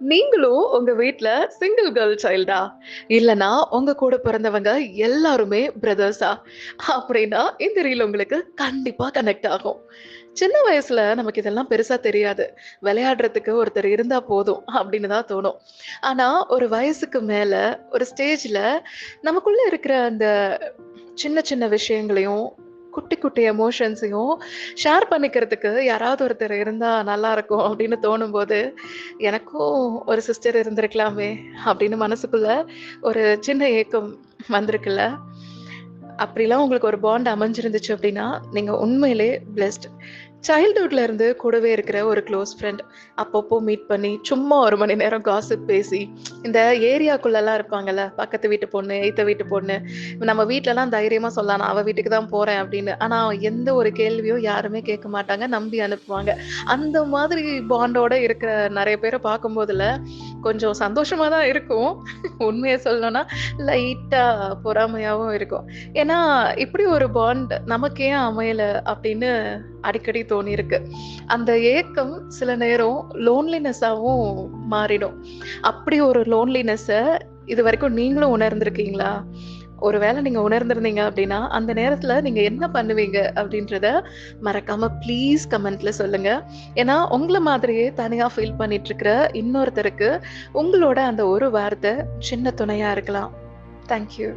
நீங்களும் உங்க வீட்ல சிங்கிள் கேர்ள் சைல்டா? இல்லன்னா உங்க கூட பிறந்தவங்க எல்லாருமே பிரதர்ஸா? அப்படின்னா இந்த ரீல் உங்களுக்கு கண்டிப்பா கனெக்ட் ஆகும். சின்ன வயசுல நமக்கு இதெல்லாம் பெருசா தெரியாது. விளையாடுறதுக்கு ஒருத்தர் இருந்தா போதும் அப்படின்னு தான் தோணும். ஆனா ஒரு வயசுக்கு மேல ஒரு ஸ்டேஜ்ல நமக்குள்ள இருக்கிற அந்த சின்ன சின்ன விஷயங்களையும், குட்டி குட்டி எமோஷன்ஸையும் ஷேர் பண்ணிக்கிறதுக்கு யாராவது ஒருத்தர் இருந்தா நல்லாருக்கும் அப்படின்னு தோணும்போது, எனக்கும் ஒரு சிஸ்டர் இருந்திருக்கலாமே அப்படின்னு மனசுக்குள்ள ஒரு சின்ன ஏக்கம் வந்திருக்குல்ல. அப்படிலாம் உங்களுக்கு ஒரு பாண்ட் அமைஞ்சிருந்துச்சு அப்படின்னா, நீங்க உண்மையிலே பிளெஸ்ட். சைல்ட்ஹுட்ல இருந்து கூடவே இருக்கிற ஒரு க்ளோஸ் ஃப்ரெண்ட். அப்பப்போ மீட் பண்ணி, சும்மா 1 மணி நேரம் காசிப் பேசி, இந்த ஏரியாக்குள்ளலாம் இருப்பாங்கல்ல, பக்கத்து வீட்டு பொண்ணு, எய்த்த வீட்டு பொண்ணு. நம்ம வீட்லலாம் தைரியமா சொல்லலாம், "நான் அவ வீட்டுக்கு தான் போறேன்" அப்படின்னு. ஆனா, எந்த ஒரு கேள்வியும் யாருமே கேட்க மாட்டாங்க. நம்பி அனுப்புவாங்க. அந்த மாதிரி பாண்டோட இருக்கிற நெறைய பேர பார்க்கும்போதுல, கொஞ்சம் சந்தோஷமா தான் இருக்கும். உண்மைய சொல்லணும்னா, லைட்டா பொறாமையாவும் இருக்கும். ஏன்னா, இப்படி ஒரு பாண்ட் நமக்கு ஏன் அமையல அப்படின்னு அடிக்கடி தோணியிருக்கு. அந்த ஏக்கம் சில நேரம் லோன்லினெஸ்ஸாவும் மாறிடும். அப்படி ஒரு லோன்லினெஸ்ஸ இதுவரைக்கும் நீங்களும் உணர்ந்திருக்கீங்களா? ஒரு வேள நீங்க உணர்ந்திருந்தீங்க அப்படின்னா, அந்த நேரத்துல நீங்க என்ன பண்ணுவீங்க? அப்படின்றத மறக்காம ப்ளீஸ் கமெண்ட்ல சொல்லுங்க. ஏன்னா, உங்கள மாதிரியே தனியா ஃபீல் பண்ணிட்டு இருக்கிற இன்னொருத்தருக்கு, உங்களோட அந்த ஒரு வார்த்தை சின்ன துணையா இருக்கலாம். Thank you.